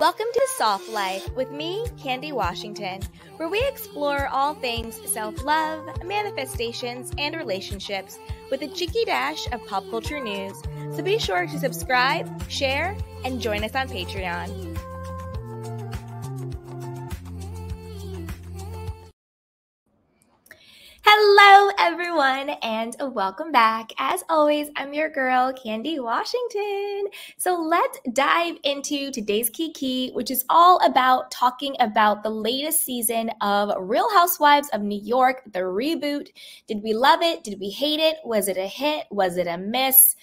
Welcome to Soft Life with me, Candy Washington, where we explore all things self-love, manifestations, and relationships with a cheeky dash of pop culture news. So be sure to subscribe, share, and join us on Patreon. Hello, everyone, and welcome back. As always, I'm your girl, Candy Washington. So let's dive into today's Kiki, which is all about talking about the latest season of Real Housewives of New York, the reboot. Did we love it? Did we hate it? Was it a hit? Was it a miss?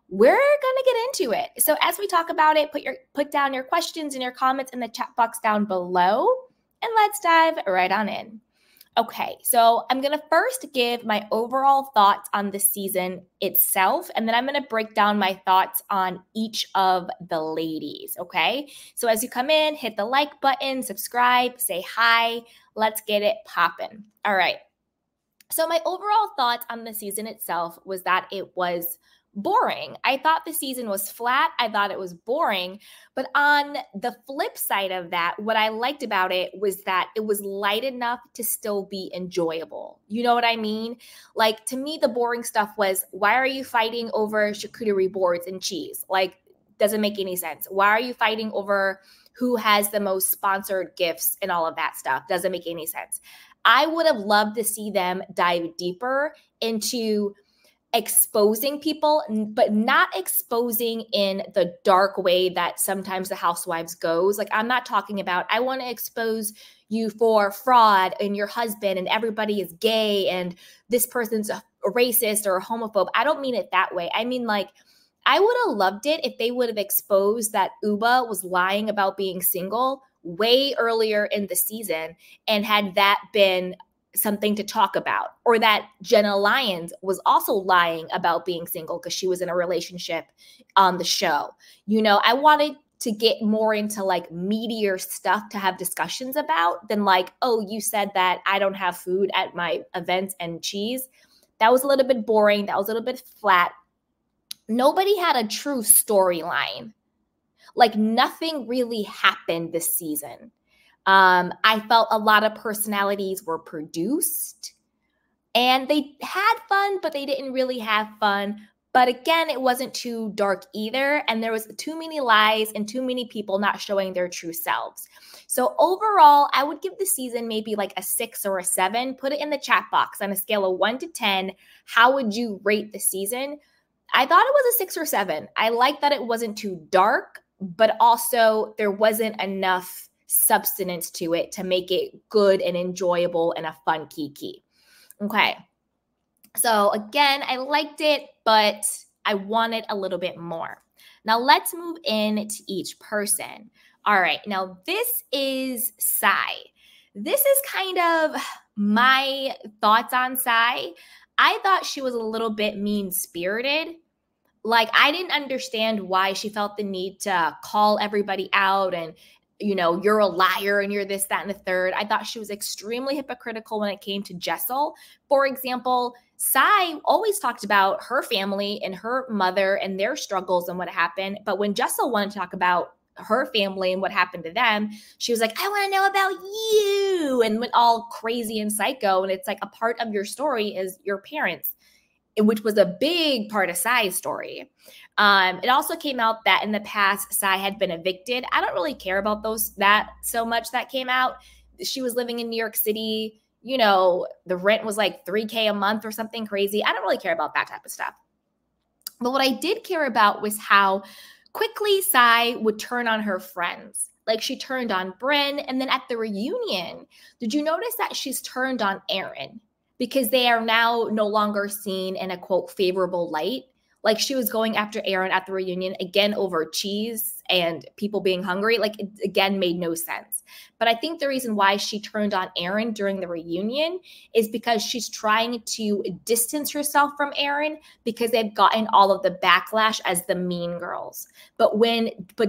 We're gonna get into it. So as we talk about it, put down your questions and your comments in the chat box down below, and let's dive right on in. Okay, so I'm going to first give my overall thoughts on the season itself, and then I'm going to break down my thoughts on each of the ladies, okay? So as you come in, hit the like button, subscribe, say hi, let's get it popping. All right, so my overall thoughts on the season itself was that it was boring. I thought the season was flat. I thought it was boring. But on the flip side of that, what I liked about it was that it was light enough to still be enjoyable. You know what I mean? Like, to me, the boring stuff was, why are you fighting over charcuterie boards and cheese? Like, doesn't make any sense. Why are you fighting over who has the most sponsored gifts and all of that stuff? Doesn't make any sense. I would have loved to see them dive deeper into exposing people, but not exposing in the dark way that sometimes the Housewives goes. Like, I'm not talking about, I want to expose you for fraud and your husband and everybody is gay and this person's a racist or a homophobe. I don't mean it that way. I mean, like, I would have loved it if they would have exposed that Uba was lying about being single way earlier in the season and had that been something to talk about, or that Jenna Lyons was also lying about being single because she was in a relationship on the show. You know, I wanted to get more into like meatier stuff to have discussions about than like, oh, you said that I don't have food at my events and cheese. That was a little bit boring. That was a little bit flat. Nobody had a true storyline. Like, nothing really happened this season. I felt a lot of personalities were produced and they had fun, but they didn't really have fun. But again, it wasn't too dark either. And there was too many lies and too many people not showing their true selves. So overall, I would give the season maybe like a 6 or a 7. Put it in the chat box on a scale of 1 to 10. How would you rate the season? I thought it was a 6 or 7. I liked that it wasn't too dark, but also there wasn't enough substance to it to make it good and enjoyable and a fun Kiki. Okay. So again, I liked it, but I wanted a little bit more. Now let's move in to each person. All right. Now this is Sai. This is kind of my thoughts on Sai. I thought she was a little bit mean-spirited. Like, I didn't understand why she felt the need to call everybody out and, you know, you're a liar and you're this, that, and the third. I thought she was extremely hypocritical when it came to Jessel. For example, Sai always talked about her family and her mother and their struggles and what happened. But when Jessel wanted to talk about her family and what happened to them, she was like, I want to know about you, and went all crazy and psycho. And it's like, a part of your story is your parents, which was a big part of Sai's story. It also came out that in the past, Sai had been evicted. I don't really care about that so much that came out. She was living in New York City. You know, the rent was like $3,000 a month or something crazy. I don't really care about that type of stuff. But what I did care about was how quickly Sai would turn on her friends. Like, she turned on Brynn, and then at the reunion, did you notice that she's turned on Aaron? Because they are now no longer seen in a, quote, favorable light. Like, she was going after Aaron at the reunion, again, over cheese and people being hungry. Like, it, again, made no sense. But I think the reason why she turned on Aaron during the reunion is because she's trying to distance herself from Aaron because they've gotten all of the backlash as the mean girls. But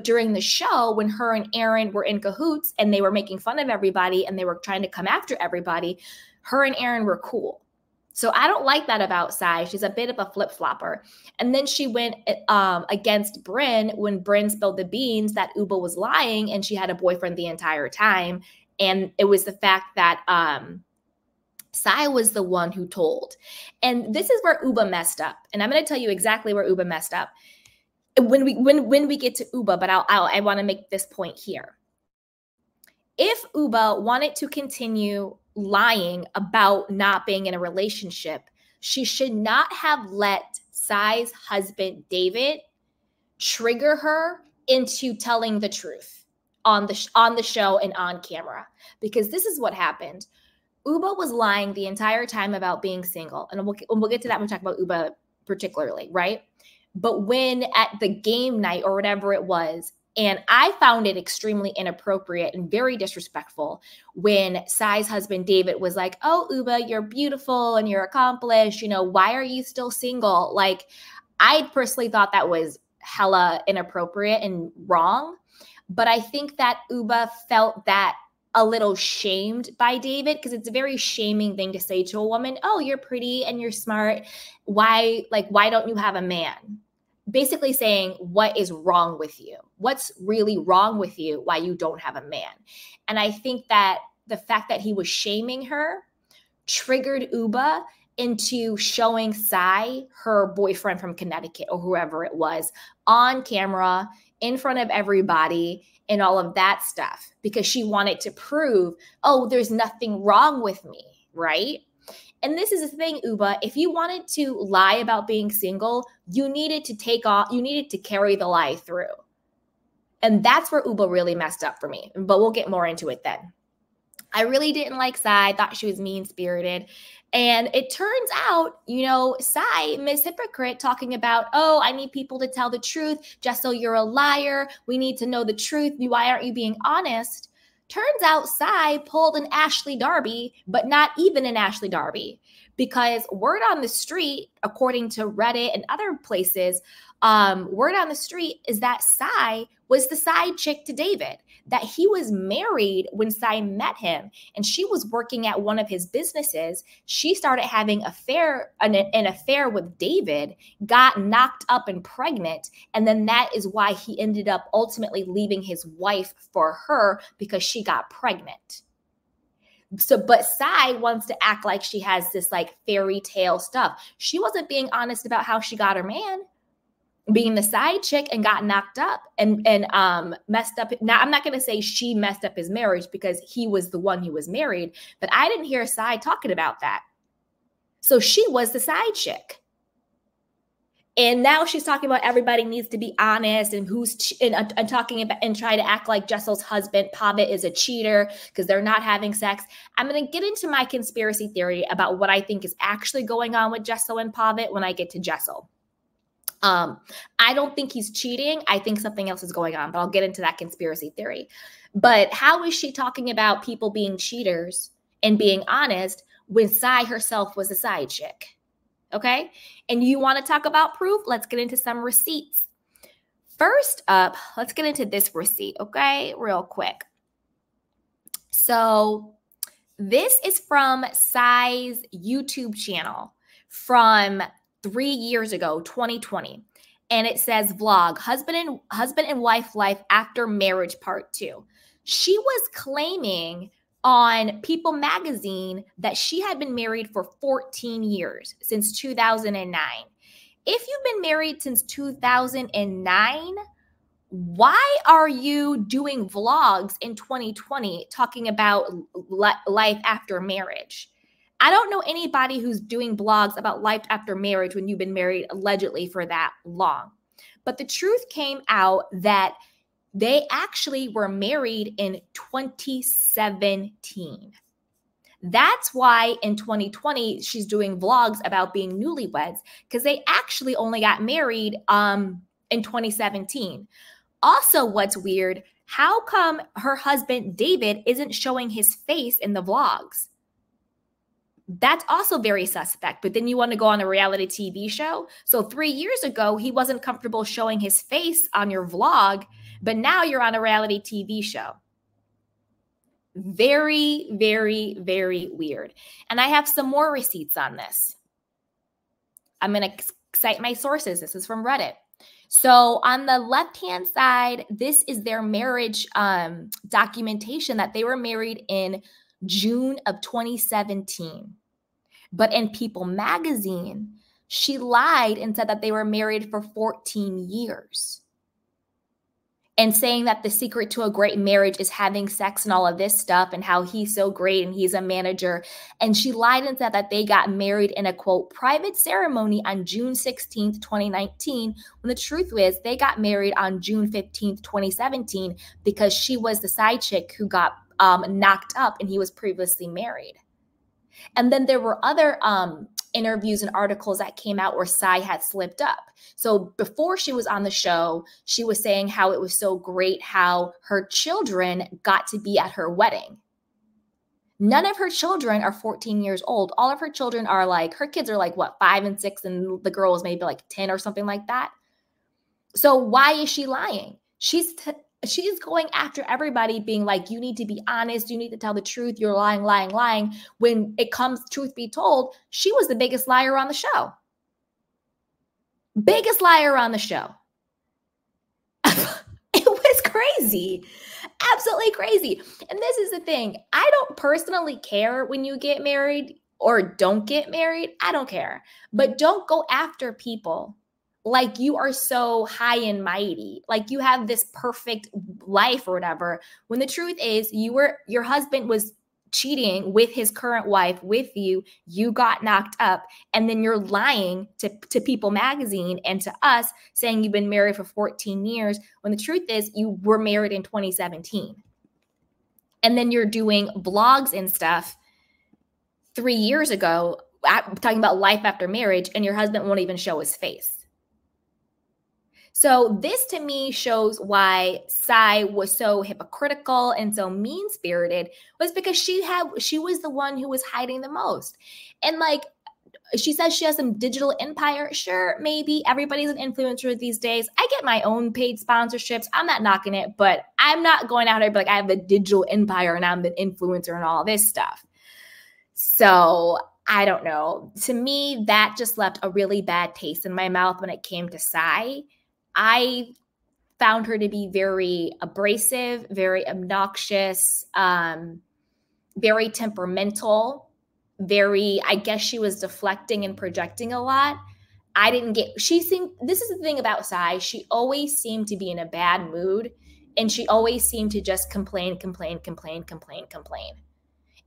during the show, when her and Aaron were in cahoots and they were making fun of everybody and they were trying to come after everybody, her and Aaron were cool. So I don't like that about Sai. She's a bit of a flip-flopper. And then she went against Brynn when Brynn spilled the beans that Uba was lying and she had a boyfriend the entire time. And it was the fact that Sai was the one who told. And this is where Uba messed up. And I'm going to tell you exactly where Uba messed up when we get to Uba, but I want to make this point here. If Uba wanted to continue lying about not being in a relationship, she should not have let Sai's husband, David, trigger her into telling the truth on the show and on camera. Because this is what happened. Uba was lying the entire time about being single. And we'll get to that when we talk about Uba particularly, right? But when at the game night or whatever it was, and I found it extremely inappropriate and very disrespectful when Sai's husband, David, was like, oh, Uba, you're beautiful and you're accomplished. You know, why are you still single? Like, I personally thought that was hella inappropriate and wrong. But I think that Uba felt that a little shamed by David because it's a very shaming thing to say to a woman. Oh, you're pretty and you're smart. Why don't you have a man? Basically saying, what is wrong with you? What's really wrong with you? Why you don't have a man? And I think that the fact that he was shaming her triggered Uba into showing Sai, her boyfriend from Connecticut or whoever it was, on camera, in front of everybody, and all of that stuff, because she wanted to prove, oh, there's nothing wrong with me, right? And this is the thing, Uba, if you wanted to lie about being single, you needed to carry the lie through. And that's where Uba really messed up for me. But we'll get more into it then. I really didn't like Sai. I thought she was mean-spirited. And it turns out, you know, Sai, Miss Hypocrite, talking about, oh, I need people to tell the truth. Jessel, you're a liar. We need to know the truth. Why aren't you being honest? Turns out Sai pulled an Ashley Darby, but not even an Ashley Darby, because word on the street, according to Reddit and other places, word on the street is that Sai was the side chick to David, that he was married when Sai met him, and she was working at one of his businesses. She started having an affair with David, got knocked up and pregnant, and then that is why he ended up ultimately leaving his wife for her because she got pregnant. So, but Sai wants to act like she has this like fairy tale stuff. She wasn't being honest about how she got her man, being the side chick and got knocked up and messed up. Now, I'm not going to say she messed up his marriage because he was the one who was married, but I didn't hear Sai talking about that. So she was the side chick. And now she's talking about everybody needs to be honest and and talking about and try to act like Jessel's husband, Pavitt, is a cheater because they're not having sex. I'm going to get into my conspiracy theory about what I think is actually going on with Jessel and Pavitt when I get to Jessel. I don't think he's cheating. I think something else is going on, but I'll get into that conspiracy theory. But how is she talking about people being cheaters and being honest when Sai herself was a side chick? Okay. And you want to talk about proof? Let's get into some receipts. First up, let's get into this receipt. Okay. Real quick. So this is from Sai's YouTube channel from 3 years ago, 2020. And it says vlog, husband and wife life after marriage part 2. She was claiming on People magazine that she had been married for 14 years, since 2009. If you've been married since 2009, why are you doing vlogs in 2020 talking about life after marriage? I don't know anybody who's doing blogs about life after marriage when you've been married allegedly for that long. But the truth came out that they actually were married in 2017. That's why in 2020, she's doing vlogs about being newlyweds, because they actually only got married in 2017. Also, what's weird, how come her husband, David, isn't showing his face in the vlogs? That's also very suspect. But then you want to go on a reality TV show. So 3 years ago, he wasn't comfortable showing his face on your vlog, but now you're on a reality TV show. Very, very, very weird. And I have some more receipts on this. I'm going to cite my sources. This is from Reddit. So on the left-hand side, this is their marriage documentation that they were married in June of 2017. But in People magazine, she lied and said that they were married for 14 years. And saying that the secret to a great marriage is having sex and all of this stuff and how he's so great and he's a manager. And she lied and said that they got married in a, quote, private ceremony on June 16th, 2019, when the truth was they got married on June 15th, 2017, because she was the side chick who got knocked up and he was previously married. And then there were other interviews and articles that came out where Sai had slipped up. So before she was on the show, she was saying how it was so great how her children got to be at her wedding. None of her children are 14 years old. All of her children are like, her kids are like, what, 5 and 6, and the girl was maybe like 10 or something like that. So why is she lying? She's going after everybody, being like, you need to be honest. You need to tell the truth. You're lying, lying, lying. When it comes, truth be told, she was the biggest liar on the show. Biggest liar on the show. It was crazy. Absolutely crazy. And this is the thing. I don't personally care when you get married or don't get married. I don't care. But don't go after people like you are so high and mighty, like you have this perfect life or whatever, when the truth is your husband was cheating with his current wife with you, you got knocked up, and then you're lying to People magazine and to us saying you've been married for 14 years, when the truth is you were married in 2017. And then you're doing vlogs and stuff 3 years ago, talking about life after marriage, and your husband won't even show his face. So this to me shows why Sai was so hypocritical and so mean-spirited, was because she was the one who was hiding the most. And like she says she has some digital empire. Sure, maybe everybody's an influencer these days. I get my own paid sponsorships. I'm not knocking it, but I'm not going out there and be like, I have a digital empire and I'm an influencer and all this stuff. So I don't know. To me, that just left a really bad taste in my mouth when it came to Sai. I found her to be very abrasive, very obnoxious, very temperamental, I guess she was deflecting and projecting a lot. This is the thing about Sai. She always seemed to be in a bad mood, and she always seemed to just complain.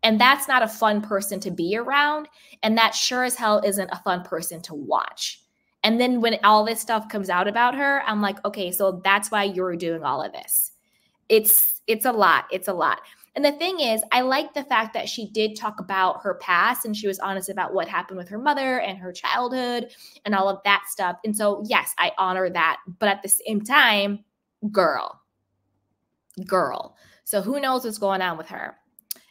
And that's not a fun person to be around. And that sure as hell isn't a fun person to watch. And then when all this stuff comes out about her, I'm like, okay, so that's why you're doing all of this. It's a lot. It's a lot. And the thing is, I like the fact that she did talk about her past and she was honest about what happened with her mother and her childhood and all of that stuff. And so, yes, I honor that. But at the same time, girl. So who knows what's going on with her?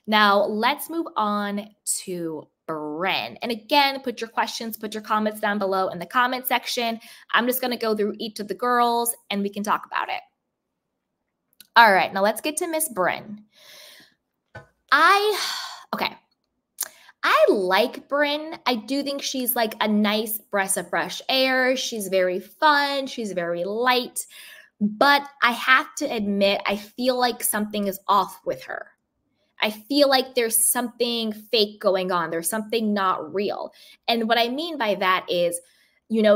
Now, let's move on to Bren. And again, put your questions, put your comments down below in the comment section. I'm just going to go through each of the girls and we can talk about it. All right, now let's get to Miss Bren. I like Bren. I do think she's like a nice breath of fresh air. She's very fun. She's very light. But I have to admit, I feel like something is off with her. I feel like there's something fake going on. There's something not real. And what I mean by that is,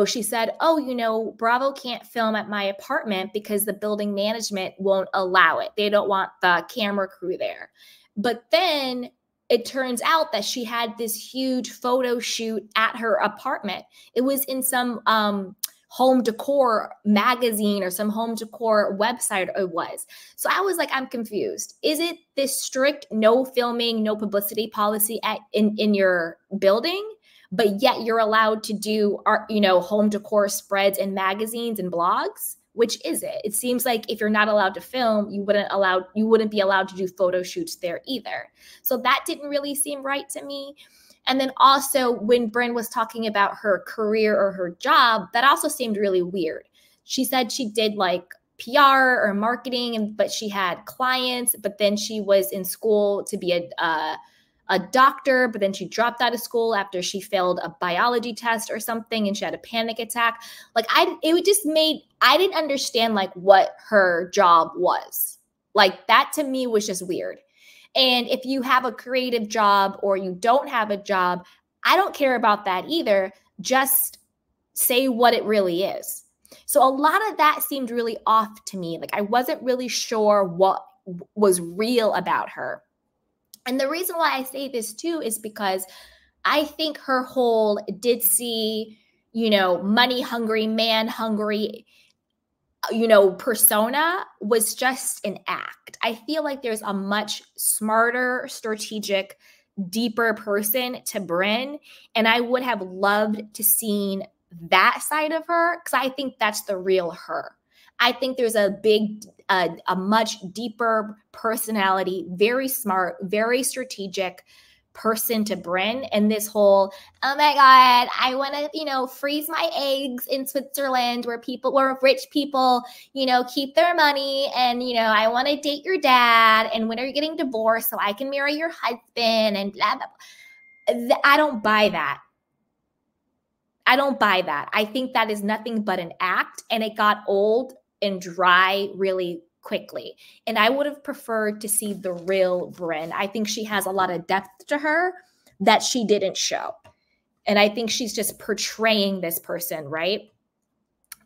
she said, Bravo can't film at my apartment because the building management won't allow it. They don't want the camera crew there. But then it turns out that she had this huge photo shoot at her apartment. It was in some home decor magazine or some home decor website it was. So I was like, I'm confused. Is it this strict no filming, no publicity policy in your building, but yet you're allowed to do home decor spreads in magazines and blogs? Which is it? It seems like if you're not allowed to film, you wouldn't be allowed to do photo shoots there either. So that didn't really seem right to me. And then also when Bren was talking about her career or her job, that also seemed really weird. She said she did like PR or marketing, but she had clients, but then she was in school to be a doctor, but then she dropped out of school after she failed a biology test or something and she had a panic attack. Like I didn't understand like what her job was. Like that to me was just weird. And if you have a creative job or you don't have a job, I don't care about that either. Just say what it really is. So a lot of that seemed really off to me. Like I wasn't really sure what was real about her. And the reason why I say this too is because I think her whole ditzy, money hungry, man hungry, persona was just an act. I feel like there's a much smarter, strategic, deeper person to Brynn. And I would have loved to seen that side of her because I think that's the real her. I think there's a much deeper personality, very smart, very strategic person to Brynn. And this whole, oh my God, I want to, freeze my eggs in Switzerland where rich people, keep their money. And, I want to date your dad. And when are you getting divorced so I can marry your husband and blah, blah, blah. I don't buy that. I think that is nothing but an act, and it got old and dry really quickly. And I would have preferred to see the real Brynn. I think she has a lot of depth to her that she didn't show. And I think she's just portraying this person, right?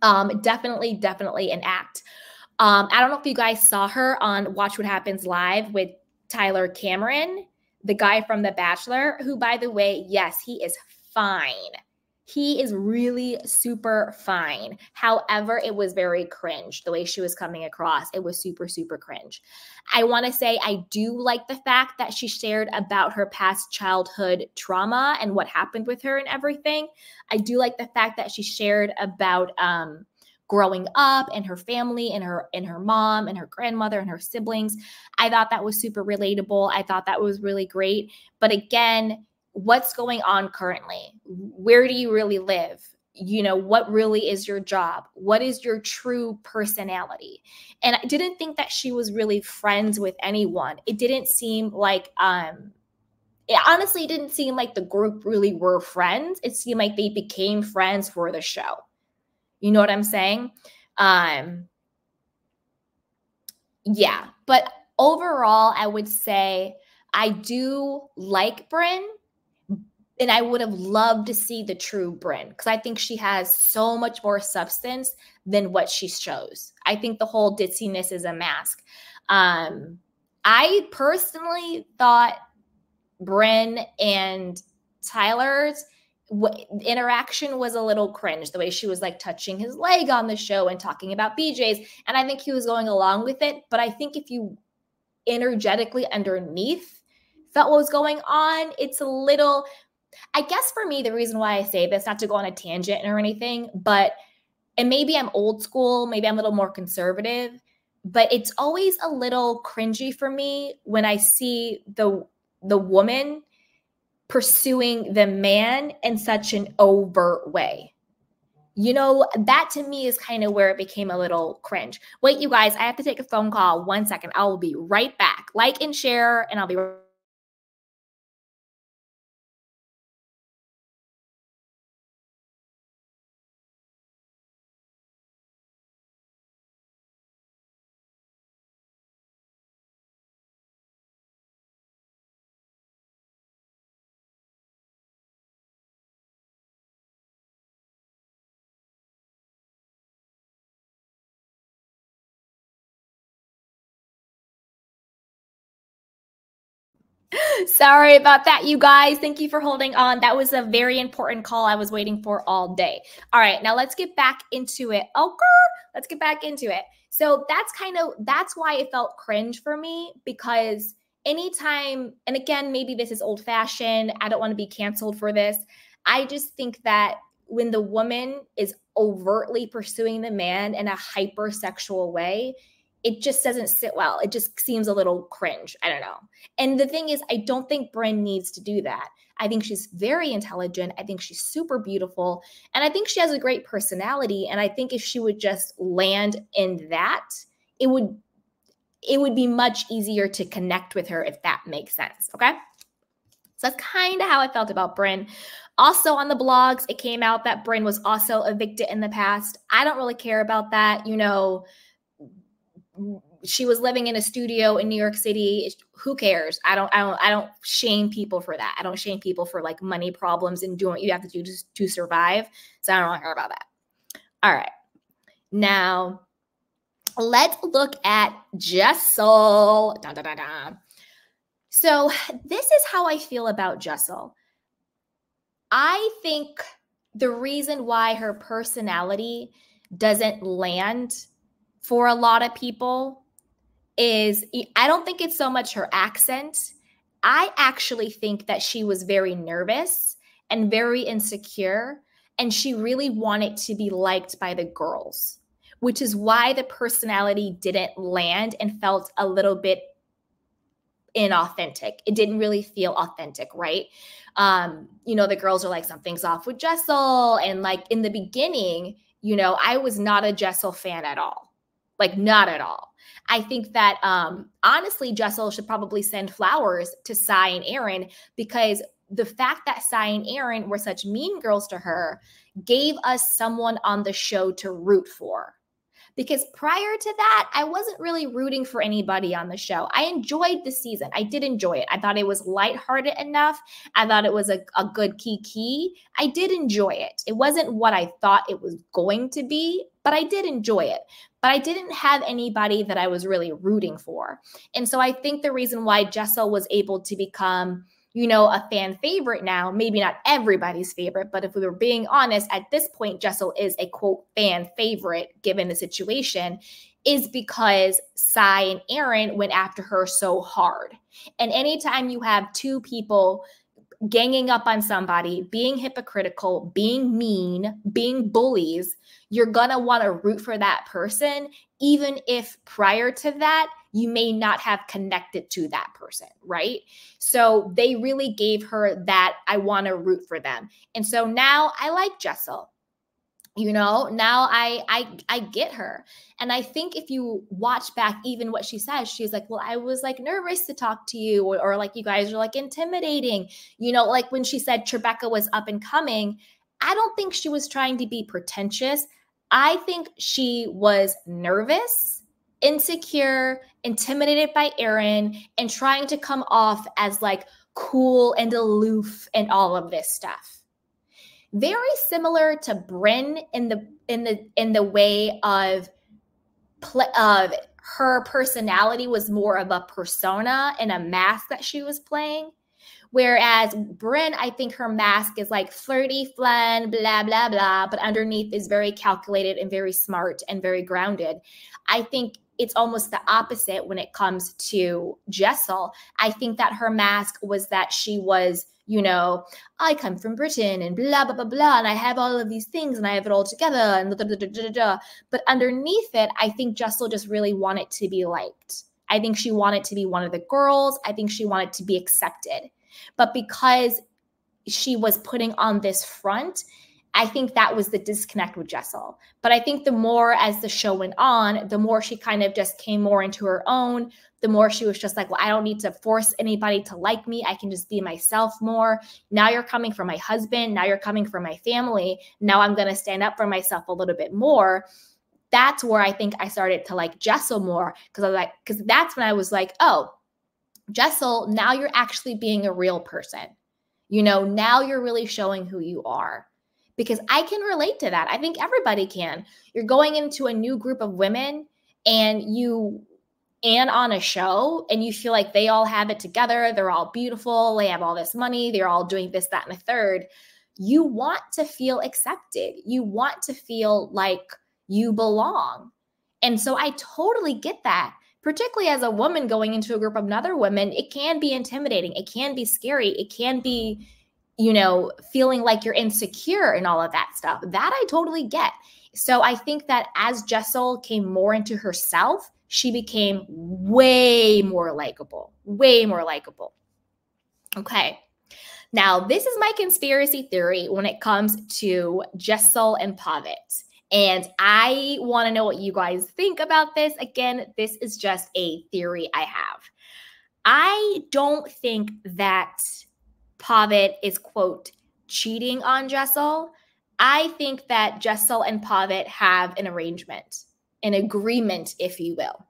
Definitely an act. I don't know if you guys saw her on Watch What Happens Live with Tyler Cameron, the guy from The Bachelor, who, by the way, yes, he is fine. He is really super fine. However, it was very cringe the way she was coming across. It was super, super cringe. I want to say I do like the fact that she shared about her past childhood trauma and what happened with her and everything. I do like the fact that she shared about growing up and her family and her mom and her grandmother and her siblings. I thought that was super relatable. I thought that was really great. But again, what's going on currently? Where do you really live? What really is your job? What is your true personality? And I didn't think that she was really friends with anyone. It didn't seem like, it honestly didn't seem like the group really were friends. It seemed like they became friends for the show. You know what I'm saying? Yeah. But overall, I would say I do like Brynn. And I would have loved to see the true Brynn because I think she has so much more substance than what she shows. I think the whole ditziness is a mask. I personally thought Brynn and Tyler's interaction was a little cringe, the way she was like touching his leg on the show and talking about BJ's. And I think he was going along with it. But I think if you energetically underneath felt what was going on, it's a little... I guess for me, the reason why I say this, not to go on a tangent or anything, and maybe I'm old school, maybe I'm a little more conservative, but it's always a little cringy for me when I see the woman pursuing the man in such an overt way. That to me is kind of where it became a little cringe. Wait, you guys, I have to take a phone call. 1 second. I will be right back. Like and share, and I'll be right back. Sorry about that, you guys. Thank you for holding on. That was a very important call I was waiting for all day. All right, now let's get back into it. Let's get back into it. So that's why it felt cringe for me, because anytime, and again, maybe this is old fashioned, I don't want to be canceled for this. I just think that when the woman is overtly pursuing the man in a hypersexual way, it just doesn't sit well. It just seems a little cringe. I don't know. And the thing is, I don't think Brynn needs to do that. I think she's very intelligent. I think she's super beautiful. And I think she has a great personality. And I think if she would just land in that, it would be much easier to connect with her, if that makes sense. Okay. So that's kind of how I felt about Brynn. Also on the blogs, it came out that Brynn was also evicted in the past. I don't really care about that. You know, she was living in a studio in New York City. Who cares? I don't shame people for that. I don't shame people for like money problems and doing what you have to do to survive. So I don't really care about that. All right. Now let's look at Jessel. Dun, dun, dun, dun. So this is how I feel about Jessel. I think the reason why her personality doesn't land for a lot of people is, I don't think it's so much her accent. I actually think that she was very nervous and very insecure, and she really wanted to be liked by the girls, which is why the personality didn't land and felt a little bit inauthentic. It didn't really feel authentic, right? You know, the girls are like, something's off with Jessel. And like in the beginning, you know, I was not a Jessel fan at all. Like not at all. I think that honestly, Jessel should probably send flowers to Sai and Aaron, because the fact that Sai and Aaron were such mean girls to her gave us someone on the show to root for. Because prior to that, I wasn't really rooting for anybody on the show. I enjoyed the season. I did enjoy it. I thought it was lighthearted enough. I thought it was a good kiki. I did enjoy it. It wasn't what I thought it was going to be, but I did enjoy it. But I didn't have anybody that I was really rooting for. And so I think the reason why Jessel was able to become, you know, a fan favorite now, maybe not everybody's favorite, but if we were being honest, at this point, Jessel is a quote fan favorite given the situation, is because Sai and Aaron went after her so hard. And anytime you have two people ganging up on somebody, being hypocritical, being mean, being bullies, you're going to want to root for that person, even if prior to that, you may not have connected to that person, right? So they really gave her that, I want to root for them. And so now I like Jessel. You know, now I get her. And I think if you watch back even what she says, she's like, well, I was like nervous to talk to you, or like you guys are like intimidating. You know, like when she said Tribeca was up and coming, I don't think she was trying to be pretentious. I think she was nervous, insecure, intimidated by Aaron, and trying to come off as like cool and aloof and all of this stuff. Very similar to Brynn in the way of her personality was more of a persona and a mask that she was playing. Whereas Brynn, I think her mask is like flirty, fun, blah, blah, blah, but underneath is very calculated and very smart and very grounded. I think it's almost the opposite when it comes to Jessel. I think that her mask was that she was, you know, I come from Britain and blah, blah, blah, blah, and I have all of these things and I have it all together and da, da, da, da, da, da. But underneath it, I think Jessel just really wanted to be liked. I think she wanted to be one of the girls. I think she wanted to be accepted. But because she was putting on this front, I think that was the disconnect with Jessel. But I think the more as the show went on, the more she kind of just came more into her own, the more she was just like, well, I don't need to force anybody to like me. I can just be myself more. Now you're coming for my husband. Now you're coming for my family. Now I'm going to stand up for myself a little bit more. That's where I think I started to like Jessel more, because that's when I was like, oh, Jessel, now you're actually being a real person. You know, now you're really showing who you are. Because I can relate to that. I think everybody can. You're going into a new group of women and on a show and you feel like they all have it together. They're all beautiful. They have all this money. They're all doing this, that, and a third. You want to feel accepted. You want to feel like you belong. And so I totally get that. Particularly as a woman going into a group of other women, it can be intimidating. It can be scary. It can be, you know, feeling like you're insecure and all of that stuff. That I totally get. So I think that as Jessel came more into herself, she became way more likable, way more likable. Okay. Now, this is my conspiracy theory when it comes to Jessel and Pavit. And I want to know what you guys think about this. Again, this is just a theory I have. I don't think that Pavit is, quote, cheating on Jessel. I think that Jessel and Pavit have an arrangement, an agreement, if you will.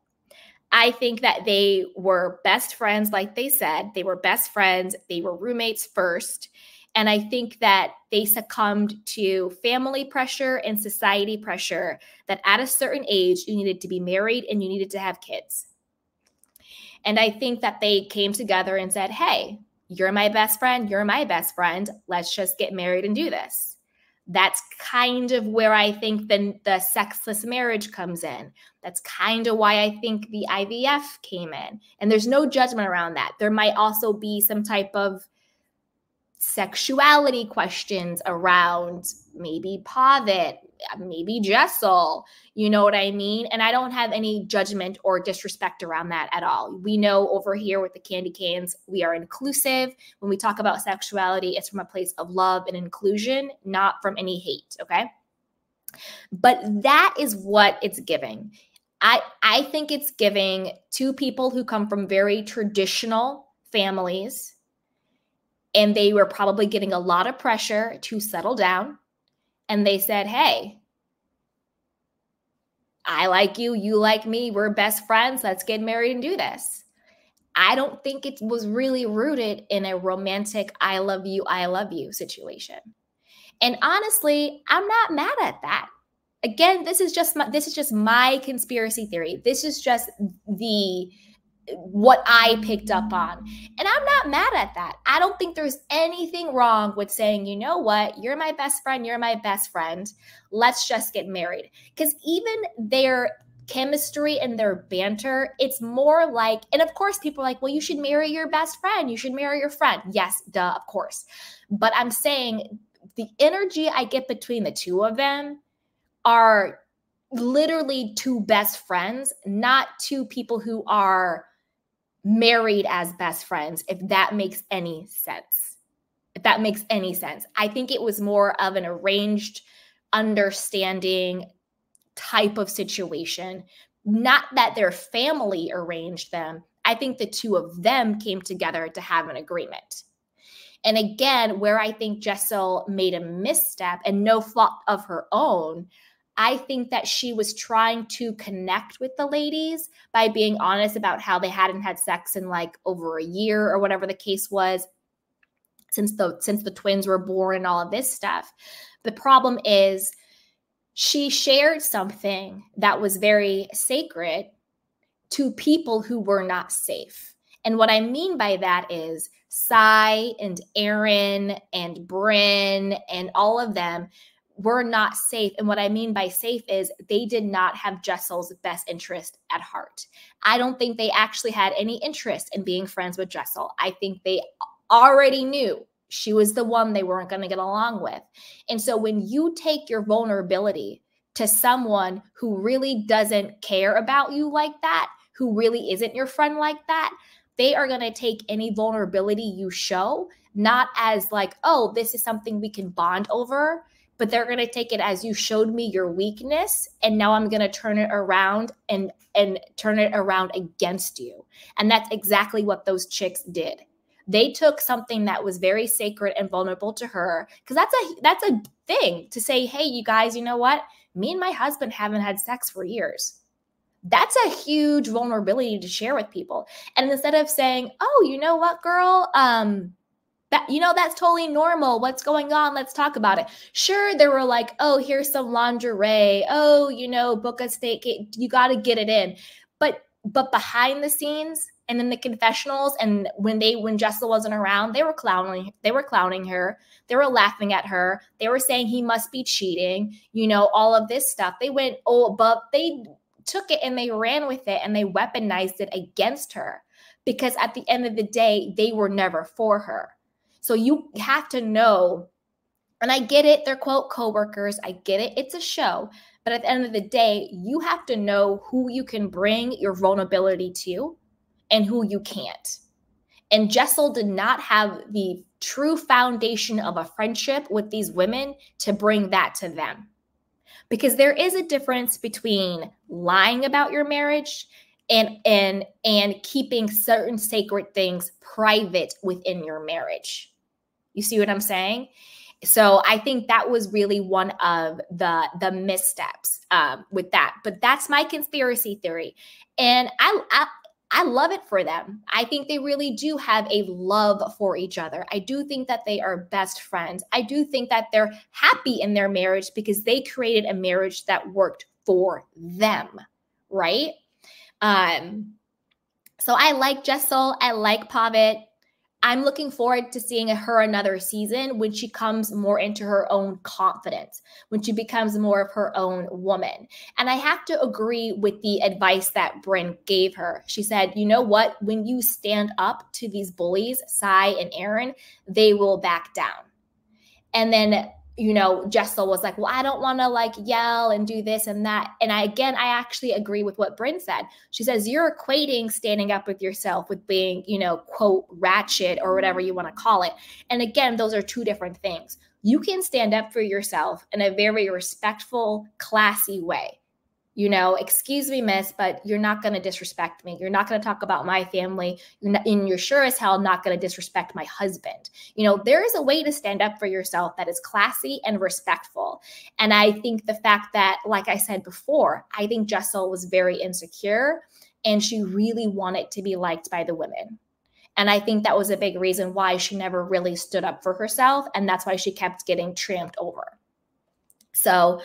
I think that they were best friends, like they said. They were best friends. They were roommates first. And I think that they succumbed to family pressure and society pressure that at a certain age, you needed to be married and you needed to have kids. And I think that they came together and said, hey, you're my best friend. You're my best friend. Let's just get married and do this. That's kind of where I think the sexless marriage comes in. That's kind of why I think the IVF came in. And there's no judgment around that. There might also be some type of sexuality questions around maybe Pavit, maybe Jessel, you know what I mean? And I don't have any judgment or disrespect around that at all. We know over here with the Candy Canes, we are inclusive. When we talk about sexuality, it's from a place of love and inclusion, not from any hate, okay? But that is what it's giving. I think it's giving two people who come from very traditional families, and they were probably getting a lot of pressure to settle down. And they said, hey, I like you, you like me, we're best friends, let's get married and do this. I don't think it was really rooted in a romantic I love you situation. And honestly, I'm not mad at that. Again, this is just my conspiracy theory. This is just what I picked up on. And I'm not mad at that. I don't think there's anything wrong with saying, you know what, you're my best friend, you're my best friend. Let's just get married. Because even their chemistry and their banter, it's more like, and of course people are like, well, you should marry your best friend. You should marry your friend. Yes, duh, of course. But I'm saying the energy I get between the two of them are literally two best friends, not two people who are married as best friends, if that makes any sense. If that makes any sense. I think it was more of an arranged, understanding type of situation. Not that their family arranged them. I think the two of them came together to have an agreement. And again, where I think Jessel made a misstep and no fault of her own, I think that she was trying to connect with the ladies by being honest about how they hadn't had sex in like over a year or whatever the case was since the twins were born and all of this stuff. The problem is she shared something that was very sacred to people who were not safe. And what I mean by that is Sai and Aaron and Bryn and all of them were not safe. And what I mean by safe is they did not have Jessel's best interest at heart. I don't think they actually had any interest in being friends with Jessel. I think they already knew she was the one they weren't going to get along with. And so when you take your vulnerability to someone who really doesn't care about you like that, who really isn't your friend like that, they are going to take any vulnerability you show, not as like, oh, this is something we can bond over, but they're going to take it as you showed me your weakness, and now I'm going to turn it around and turn it around against you. And that's exactly what those chicks did. They took something that was very sacred and vulnerable to her, because that's a thing to say, hey, you guys, you know what? Me and my husband haven't had sex for years. That's a huge vulnerability to share with people. And instead of saying, oh, you know what, girl, that's totally normal. What's going on? Let's talk about it. Sure, they were like, oh, here's some lingerie. Oh, book a steak. You got to get it in. But behind the scenes and in the confessionals, and when Jessel wasn't around, they were clowning her. They were laughing at her. They were saying he must be cheating. All of this stuff. They went, but they took it and they ran with it and they weaponized it against her, because at the end of the day, they were never for her. So you have to know, and I get it, they're quote coworkers, I get it, it's a show, But at the end of the day, you have to know who you can bring your vulnerability to and who you can't. And Jessel did not have the true foundation of a friendship with these women to bring that to them. Because there is a difference between lying about your marriage and keeping certain sacred things private within your marriage. You see what I'm saying? So I think that was really one of the missteps with that. But that's my conspiracy theory. And I love it for them. I think they really do have a love for each other. I do think that they are best friends. I do think that they're happy in their marriage because they created a marriage that worked for them, right? So I like Jessel. I like Pavitt. I'm looking forward to seeing her another season when she comes more into her own confidence, when she becomes more of her own woman. And I have to agree with the advice that Brynn gave her. She said, you know what? When you stand up to these bullies, Sai and Aaron, they will back down. And then, Jessel was like, well, I don't want to like yell and do this and that. And I actually agree with what Brynn said. She says, you're equating standing up with yourself with being, quote, ratchet or whatever you want to call it. And again, those are two different things. You can stand up for yourself in a very respectful, classy way. Excuse me, miss, but you're not going to disrespect me. You're not going to talk about my family. You're sure as hell not going to disrespect my husband. There is a way to stand up for yourself that is classy and respectful. And I think the fact that, like I said before, I think Jessel was very insecure and she really wanted to be liked by the women. And I think that was a big reason why she never really stood up for herself. And that's why she kept getting tramped over. So,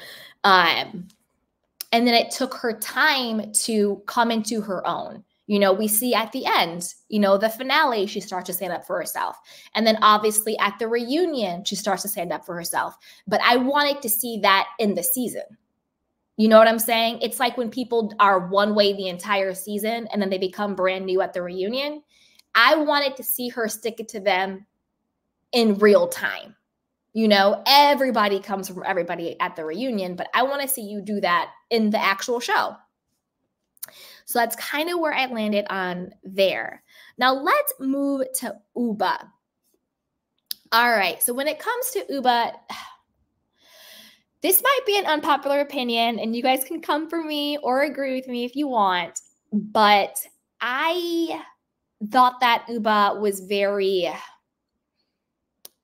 and then it took her time to come into her own. We see at the end, the finale, she starts to stand up for herself. And then obviously at the reunion, she starts to stand up for herself. But I wanted to see that in the season. You know what I'm saying? It's like when people are one way the entire season and then they become brand new at the reunion. I wanted to see her stick it to them in real time. Everybody comes from everybody at the reunion, but I want to see you do that in the actual show. So that's kind of where I landed on there. Now let's move to Uba. All right. So when it comes to Uba, this might be an unpopular opinion and you guys can come for me or agree with me if you want, but I thought that Uba was very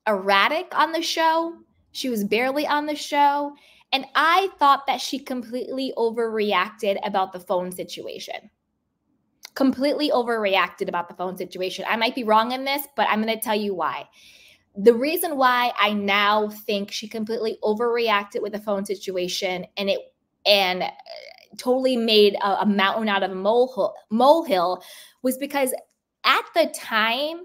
erratic on the show. She was barely on the show. And I thought that she completely overreacted about the phone situation. Completely overreacted about the phone situation. I might be wrong in this, but I'm going to tell you why. The reason why I now think she completely overreacted with the phone situation and totally made a mountain out of a molehill was because at the time,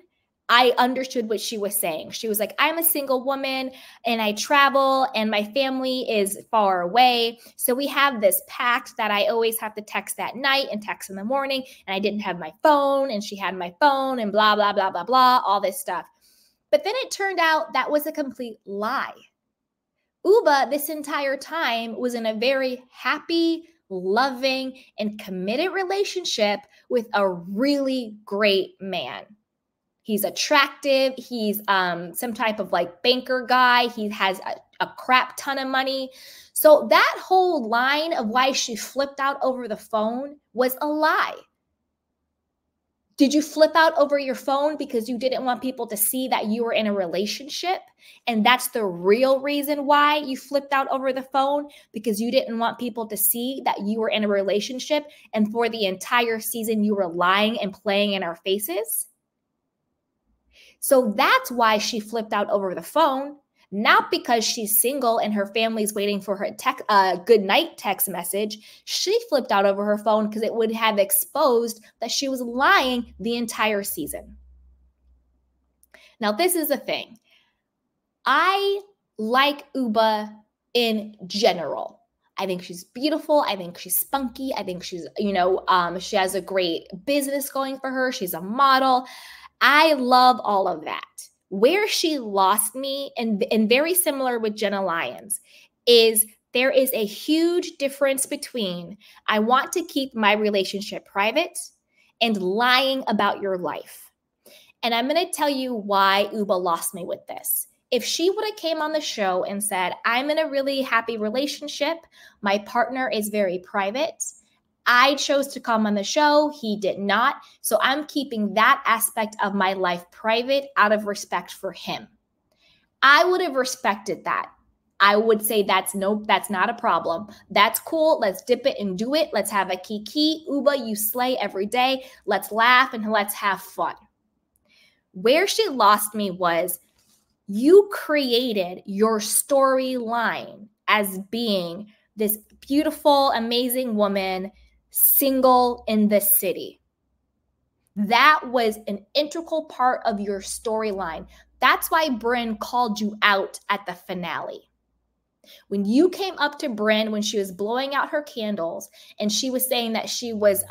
I understood what she was saying. She was like, I'm a single woman and I travel and my family is far away. So we have this pact that I always have to text at night and text in the morning. And I didn't have my phone and she had my phone and blah, blah, blah, blah, blah, all this stuff. But then it turned out that was a complete lie. Uba, this entire time, was in a very happy, loving, and committed relationship with a really great man. He's attractive. He's some type of like banker guy. He has a crap ton of money. So that whole line of why she flipped out over the phone was a lie. Did you flip out over your phone because you didn't want people to see that you were in a relationship? And that's the real reason why you flipped out over the phone, because you didn't want people to see that you were in a relationship. And for the entire season, you were lying and playing in our faces. So that's why she flipped out over the phone, not because she's single and her family's waiting for her good night text message. She flipped out over her phone because it would have exposed that she was lying the entire season. Now, this is the thing. I like Uba in general. I think she's beautiful. I think she's spunky. I think she's, she has a great business going for her. She's a model. I love all of that. Where she lost me, and very similar with Jenna Lyons, is There is a huge difference between I want to keep my relationship private and lying about your life. And I'm going to tell you why Uba lost me with this. If she would have came on the show and said, I'm in a really happy relationship, my partner is very private, I chose to come on the show, he did not, so I'm keeping that aspect of my life private out of respect for him, I would have respected that. I would say that's not a problem. That's cool. Let's dip it and do it. Let's have a kiki. Uba, you slay every day. Let's laugh and let's have fun. Where she lost me was you created your storyline as being this beautiful, amazing woman, single in the city. That was an integral part of your storyline. That's why Brynn called you out at the finale. When you came up to Brynn when she was blowing out her candles and she was saying that she was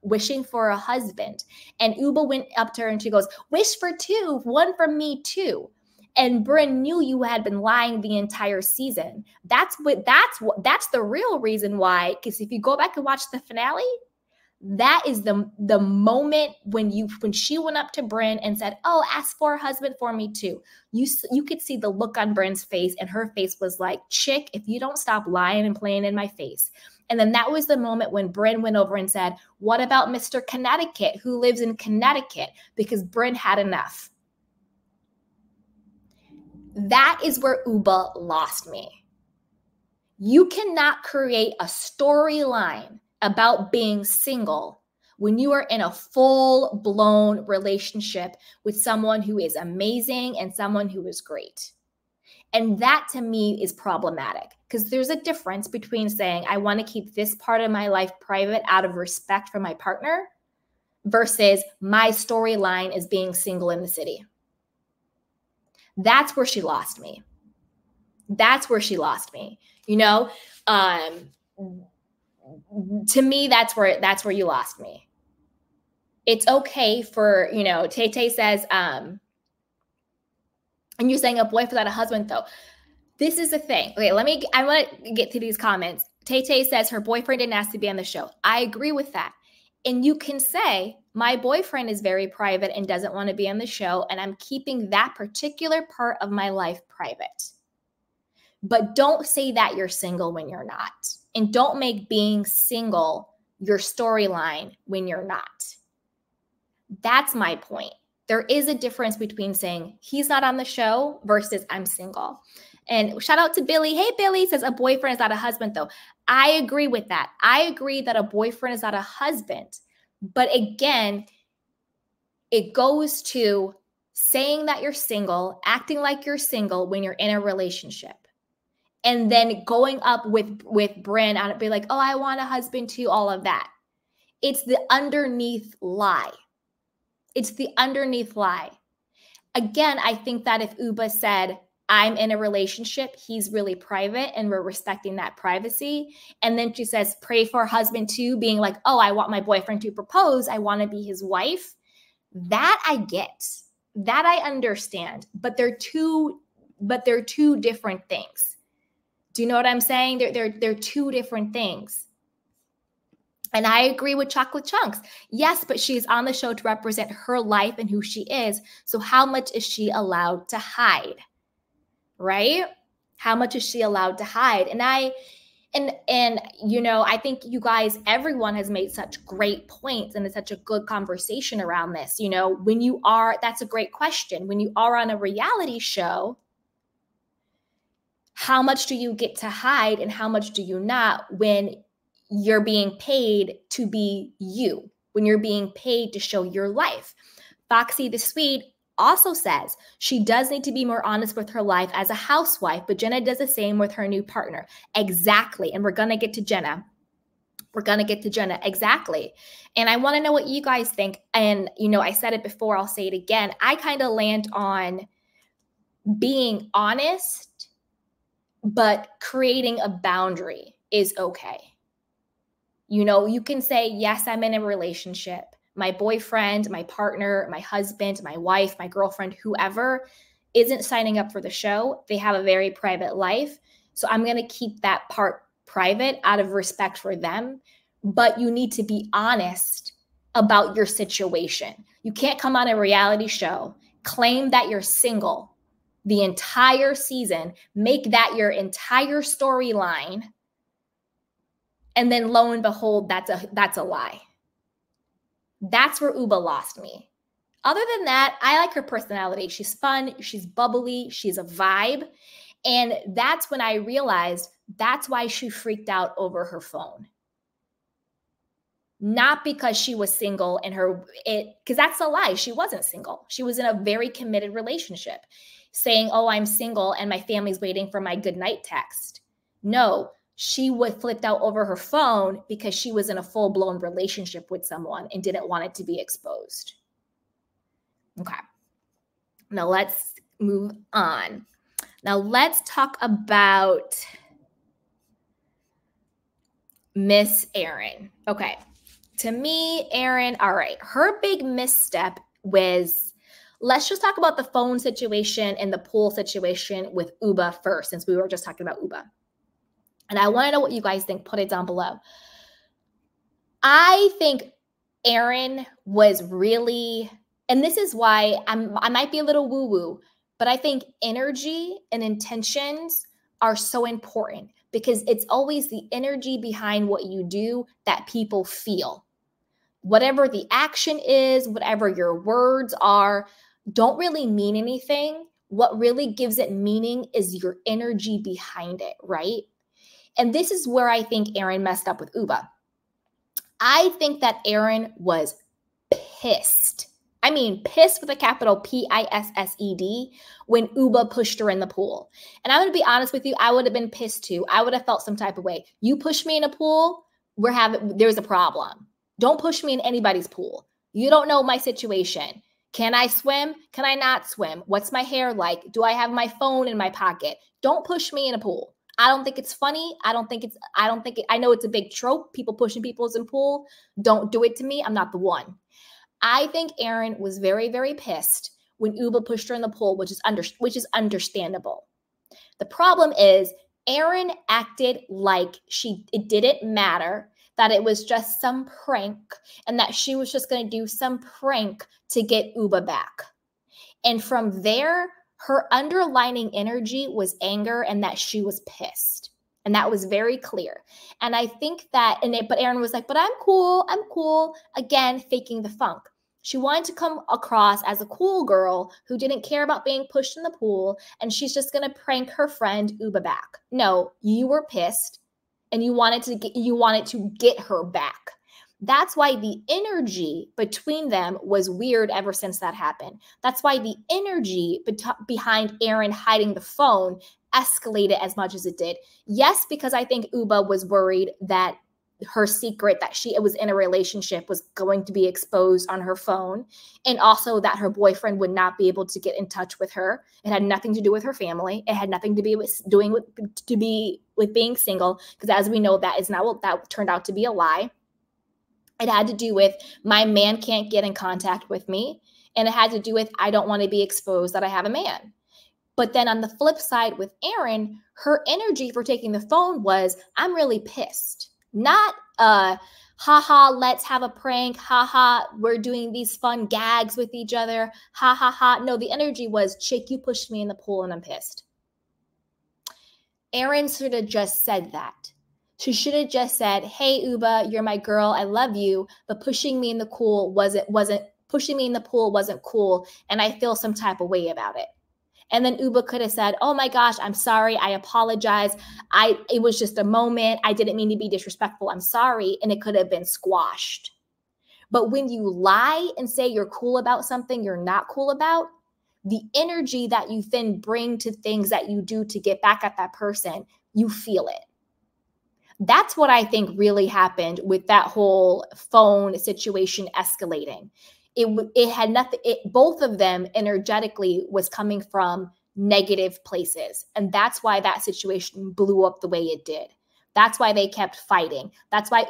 wishing for a husband, and Uba went up to her and she goes, wish for two, one for me too. And Brynn knew you had been lying the entire season. That's the real reason why, because if you go back and watch the finale, that is the moment when she went up to Brynn and said, oh, ask for a husband for me too. You could see the look on Brynn's face, and her face was like, chick, if you don't stop lying and playing in my face. And then that was the moment when Brynn went over and said, what about Mr. Connecticut who lives in Connecticut? Because Brynn had enough. That is where Uba lost me. You cannot create a storyline about being single when you are in a full-blown relationship with someone who is amazing and someone who is great. And that to me is problematic, because there's a difference between saying, I want to keep this part of my life private out of respect for my partner versus my storyline is being single in the city. That's where she lost me. That's where she lost me. You know, to me, that's where you lost me. It's okay for, you know, Tay says, and you're saying a boyfriend without a husband though. This is the thing. Okay, I want to get to these comments. Tay says her boyfriend didn't ask to be on the show. I agree with that. And you can say, my boyfriend is very private and doesn't want to be on the show, and I'm keeping that particular part of my life private. But don't say that you're single when you're not. And don't make being single your storyline when you're not. That's my point. There is a difference between saying he's not on the show versus I'm single. And shout out to Billy. Hey, Billy says a boyfriend is not a husband, though. I agree with that. I agree that a boyfriend is not a husband. But again, it goes to saying that you're single, acting like you're single when you're in a relationship. And then going up with Brynn and be like, oh, I want a husband too, all of that. It's the underneath lie. It's the underneath lie. Again, I think that if Uba said, I'm in a relationship, he's really private, and we're respecting that privacy. And then she says, pray for a husband too, being like, oh, I want my boyfriend to propose. I want to be his wife. That I get. That I understand. But they're two different things. Do you know what I'm saying? They're two different things. And I agree with Chocolate Chunks. Yes, but she's on the show to represent her life and who she is. So how much is she allowed to hide? Right? How much is she allowed to hide? And you know, I think you guys, everyone has made such great points, and it's such a good conversation around this. You know, that's a great question. When you are on a reality show, how much do you get to hide and how much do you not when you're being paid to be you, when you're being paid to show your life? Foxy the Swede also says she does need to be more honest with her life as a housewife, but Jenna does the same with her new partner. Exactly. And we're going to get to Jenna. Exactly. And I want to know what you guys think. And, you know, I said it before, I'll say it again. I kind of land on being honest, but creating a boundary is okay. You know, you can say, yes, I'm in a relationship. My boyfriend, my partner, my husband, my wife, my girlfriend, whoever isn't signing up for the show. They have a very private life. So I'm going to keep that part private out of respect for them. But you need to be honest about your situation. You can't come on a reality show, claim that you're single the entire season, make that your entire storyline, and then lo and behold, that's a lie. That's where Uba lost me. Other than that, I like her personality. She's fun, she's bubbly, she's a vibe. And that's when I realized that's why she freaked out over her phone. Not because she was single and because that's a lie. She wasn't single. She was in a very committed relationship saying, oh, I'm single and my family's waiting for my goodnight text. No, she was flipped out over her phone because she was in a full-blown relationship with someone and didn't want it to be exposed. Okay. Now let's move on. Now let's talk about Miss Erin. Okay. To me, Erin, all right, her big misstep was, let's just talk about the phone situation and the pool situation with Uba first, since we were just talking about Uba. And I want to know what you guys think. Put it down below. I think Erin was really, and this is why I might be a little woo-woo, but I think energy and intentions are so important because it's always the energy behind what you do that people feel. Whatever the action is, whatever your words are, don't really mean anything. What really gives it meaning is your energy behind it, right? And this is where I think Erin messed up with Uba. I think that Erin was pissed. I mean, pissed with a capital P-I-S-S-E-D when Uba pushed her in the pool. And I'm going to be honest with you, I would have been pissed too. I would have felt some type of way. You push me in a pool, there's a problem. Don't push me in anybody's pool. You don't know my situation. Can I swim? Can I not swim? What's my hair like? Do I have my phone in my pocket? Don't push me in a pool. I don't think it's funny. I know it's a big trope. People pushing people in pool. Don't do it to me. I'm not the one. I think Erin was very, very pissed when Uba pushed her in the pool, which is understandable. The problem is Erin acted like it didn't matter, that it was just some prank and that she was just going to do some prank to get Uba back. And from there, her underlining energy was anger and that she was pissed. And that was very clear. And I think that, but Erin was like, but I'm cool. Again, faking the funk. She wanted to come across as a cool girl who didn't care about being pushed in the pool. And she's just going to prank her friend Uba back. No, you were pissed and you wanted to get her back. That's why the energy between them was weird ever since that happened. That's why the energy behind Erin hiding the phone escalated as much as it did. Yes, because I think Uba was worried that her secret that she was in a relationship was going to be exposed on her phone, and also that her boyfriend would not be able to get in touch with her. It had nothing to do with her family. It had nothing to be with being single, because as we know, that is not what that turned out to be, a lie. It had to do with my man can't get in contact with me, and it had to do with I don't want to be exposed that I have a man. But then on the flip side with Erin, her energy for taking the phone was, I'm really pissed. Not, haha, let's have a prank. Haha, we're doing these fun gags with each other. Ha ha ha. No, the energy was, chick, you pushed me in the pool and I'm pissed. Erin should have just said that. She should have just said, hey, Uba, you're my girl. I love you. But pushing me in the pool wasn't cool. And I feel some type of way about it. And then Uba could have said, oh my gosh, I'm sorry. I apologize. It was just a moment. I didn't mean to be disrespectful. I'm sorry. And it could have been squashed. But when you lie and say you're cool about something you're not cool about, the energy that you then bring to things that you do to get back at that person, you feel it. That's what I think really happened with that whole phone situation escalating. It had nothing, both of them energetically was coming from negative places. And that's why that situation blew up the way it did. That's why they kept fighting. That's why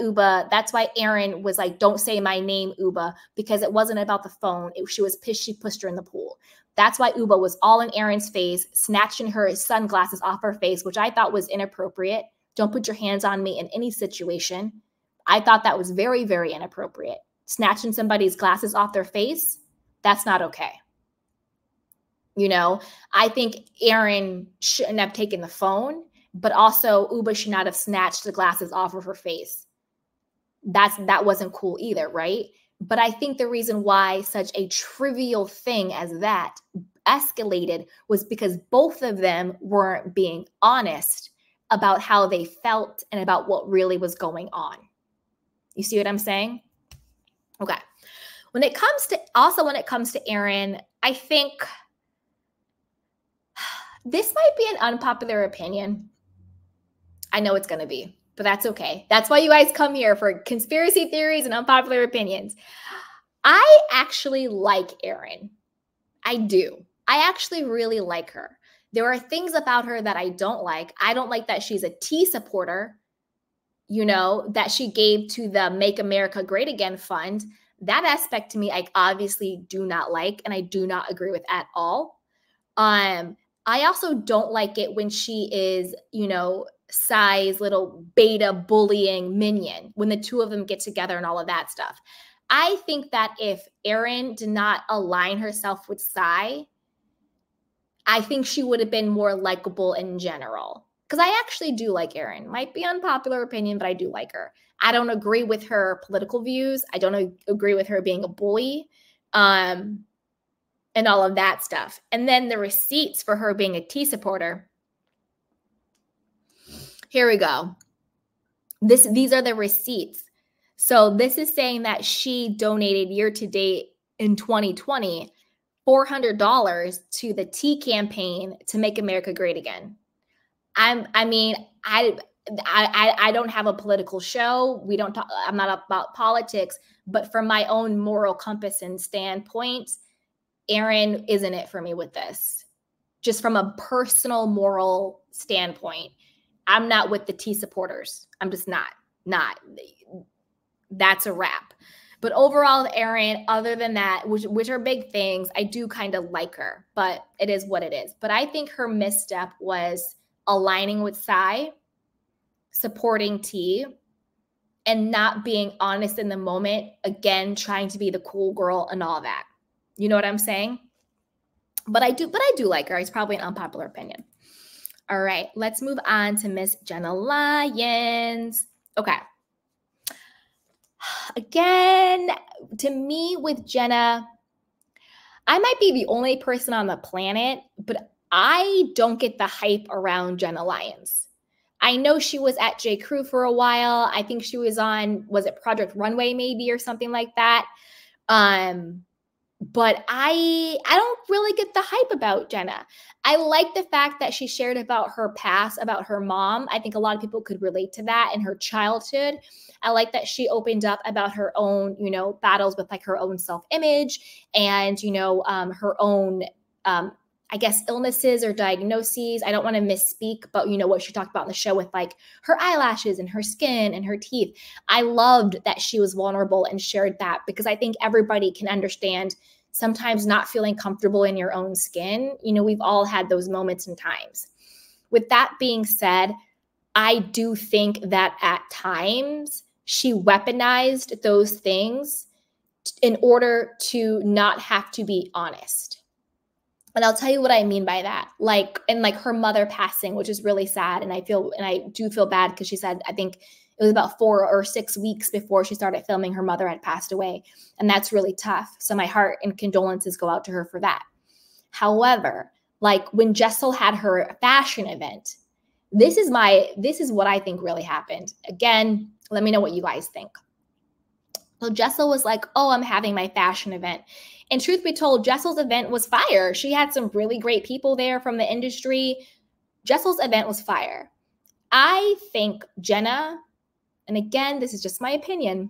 Erin was like, don't say my name, Uba, because it wasn't about the phone. She was pissed she pushed her in the pool. That's why Uba was all in Erin's face, snatching her sunglasses off her face, which I thought was inappropriate. Don't put your hands on me in any situation. I thought that was very, very inappropriate. Snatching somebody's glasses off their face, that's not okay. You know, I think Erin shouldn't have taken the phone, but also Uba should not have snatched the glasses off of her face. That wasn't cool either, right? But I think the reason why such a trivial thing as that escalated was because both of them weren't being honest about how they felt and about what really was going on. You see what I'm saying? Okay. When it comes to Erin, I think this might be an unpopular opinion. I know it's going to be, but that's okay. That's why you guys come here, for conspiracy theories and unpopular opinions. I actually like Erin. I do. I actually really like her. There are things about her that I don't like. I don't like that she's a tea supporter, you know, that she gave to the Make America Great Again fund. That aspect to me, I obviously do not like, and I do not agree with at all. I also don't like it when she is, you know, Sai's little beta bullying minion, when the two of them get together and all of that stuff. I think that if Erin did not align herself with Sai, I think she would have been more likable in general. Because I actually do like Erin. Might be unpopular opinion, but I do like her. I don't agree with her political views. I don't agree with her being a bully. And all of that stuff. And then the receipts for her being a tea supporter. Here we go. These are the receipts. So this is saying that she donated year to date in 2020, $400 to the tea campaign to Make America Great Again. I don't have a political show. I'm not about politics, but from my own moral compass and standpoint, Erin isn't it for me with this. Just from a personal moral standpoint, I'm not with the tea supporters. I'm just not. That's a wrap. But overall, Erin, other than that, which are big things, I do kind of like her, but it is what it is. But I think her misstep was aligning with Sai, supporting T, and not being honest in the moment. Again, trying to be the cool girl and all that. You know what I'm saying? But I do like her. It's probably an unpopular opinion. All right, let's move on to Miss Jenna Lyons. Okay. Again, to me with Jenna, I might be the only person on the planet, but I don't get the hype around Jenna Lyons. I know she was at J. Crew for a while. I think she was on, was it Project Runway maybe or something like that? But I don't really get the hype about Jenna. I like the fact that she shared about her past, about her mom. I think a lot of people could relate to that in her childhood. I like that she opened up about her own, you know, battles with like her own self-image and, you know, her own, I guess, illnesses or diagnoses. I don't want to misspeak, but you know what she talked about in the show with like her eyelashes and her skin and her teeth. I loved that she was vulnerable and shared that because I think everybody can understand sometimes not feeling comfortable in your own skin. You know, we've all had those moments and times. With that being said, I do think that at times she weaponized those things in order to not have to be honest. And I'll tell you what I mean by that. Like, and like her mother passing, which is really sad. And I do feel bad because she said, I think it was about 4 or 6 weeks before she started filming, her mother had passed away. And that's really tough. So my heart and condolences go out to her for that. However, like when Jessel had her fashion event, this is what I think really happened. Again, let me know what you guys think. So Jessel was like, oh, I'm having my fashion event. And truth be told, Jessel's event was fire. She had some really great people there from the industry. Jessel's event was fire. I think Jenna, and again, this is just my opinion,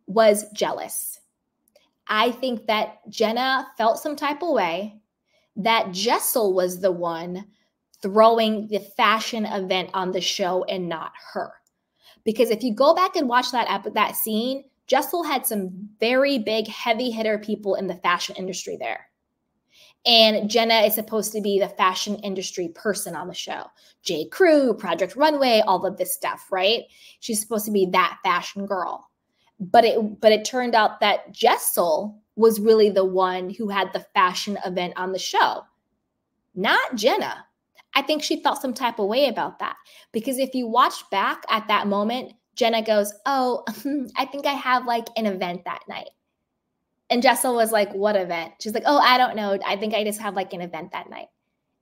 was jealous. I think that Jenna felt some type of way that Jessel was the one throwing the fashion event on the show and not her. Because if you go back and watch that scene, Jessel had some very big, heavy hitter people in the fashion industry there. And Jenna is supposed to be the fashion industry person on the show. J. Crew, Project Runway, all of this stuff, right? She's supposed to be that fashion girl. But it turned out that Jessel was really the one who had the fashion event on the show, not Jenna. I think she felt some type of way about that. Because if you watch back at that moment, Jenna goes, oh, I think I have like an event that night. And Jessel was like, what event? She's like, oh, I don't know. I think I just have like an event that night.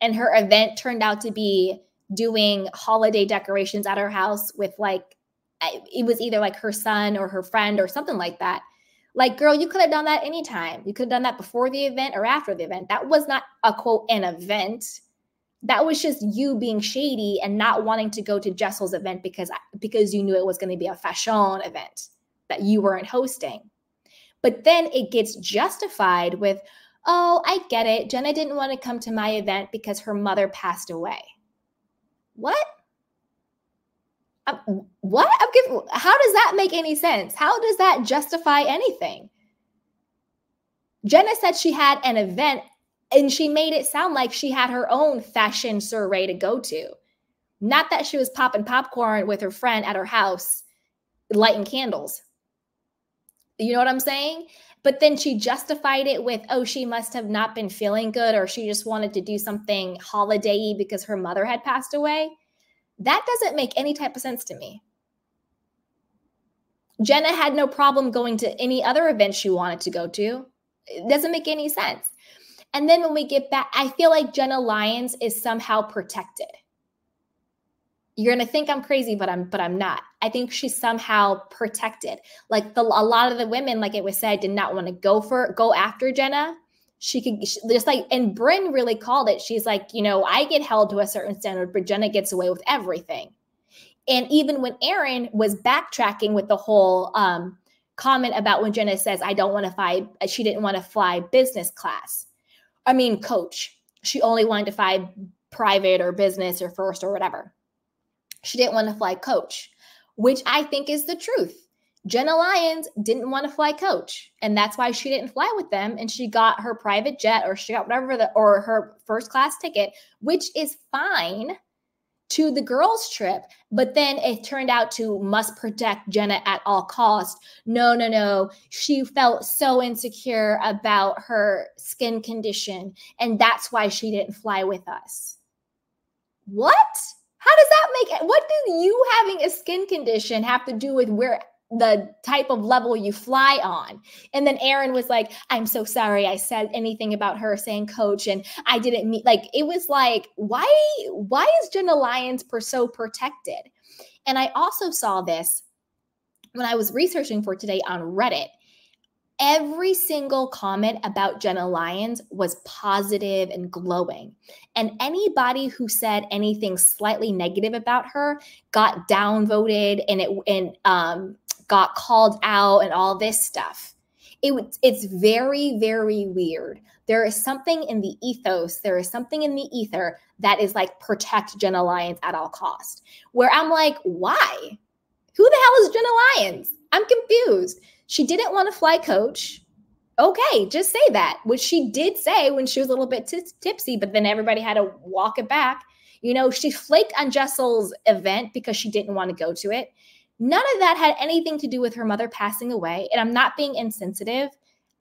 And her event turned out to be doing holiday decorations at her house with like, it was either like her son or her friend or something like that. Like, girl, you could have done that anytime. You could have done that before the event or after the event. That was not a quote, an event. That was just you being shady and not wanting to go to Jessel's event because you knew it was going to be a fashion event that you weren't hosting. But then it gets justified with, oh, I get it. Jenna didn't want to come to my event because her mother passed away. What? What? How does that make any sense? How does that justify anything? Jenna said she had an event and she made it sound like she had her own fashion soiree to go to. Not that she was popping popcorn with her friend at her house, lighting candles. You know what I'm saying? But then she justified it with, oh, she must have not been feeling good or she just wanted to do something holiday-y because her mother had passed away. That doesn't make any type of sense to me. Jenna had no problem going to any other event she wanted to go to. It doesn't make any sense. And then when we get back, I feel like Jenna Lyons is somehow protected. You're going to think I'm crazy, but I'm not. I think she's somehow protected. Like a lot of the women, like it was said, did not want to go after Jenna. She could just like, and Brynn really called it. She's like, you know, I get held to a certain standard, but Jenna gets away with everything. And even when Aaron was backtracking with the whole comment about when Jenna says, she didn't want to fly business class. I mean, coach. She only wanted to fly private or business or first or whatever. She didn't want to fly coach, which I think is the truth. Jenna Lyons didn't want to fly coach, and that's why she didn't fly with them. And she got her private jet or she got whatever or her first class ticket, which is fine, to the girls' trip. But then it turned out to must protect Jenna at all costs. No. She felt so insecure about her skin condition, and that's why she didn't fly with us. What? How does that make it? What do you having a skin condition have to do with where the type of level you fly on? And then Aaron was like, I'm so sorry I said anything about her saying coach and I didn't mean, like, it was like, why is Jenna Lyons so protected? And I also saw this when I was researching for today on Reddit. Every single comment about Jenna Lyons was positive and glowing. And anybody who said anything slightly negative about her got downvoted and got called out and all this stuff. It's very, very weird. There is something in the ethos, there is something in the ether that is like protect Jenna Lyons at all costs. Where I'm like, why? Who the hell is Jenna Lyons? I'm confused. She didn't want to fly coach. Okay, just say that, which she did say when she was a little bit tipsy, but then everybody had to walk it back. You know, she flaked on Jessel's event because she didn't want to go to it. None of that had anything to do with her mother passing away. And I'm not being insensitive.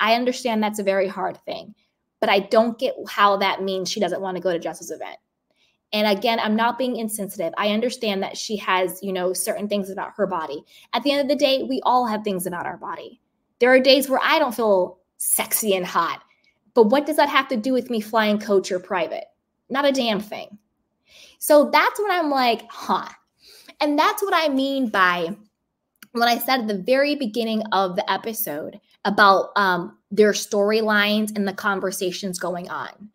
I understand that's a very hard thing, but I don't get how that means she doesn't want to go to Jessel's event. And again, I'm not being insensitive. I understand that she has, you know, certain things about her body. At the end of the day, we all have things about our body. There are days where I don't feel sexy and hot. But what does that have to do with me flying coach or private? Not a damn thing. So that's when I'm like, huh. And that's what I mean by when I said at the very beginning of the episode about their storylines and the conversations going on.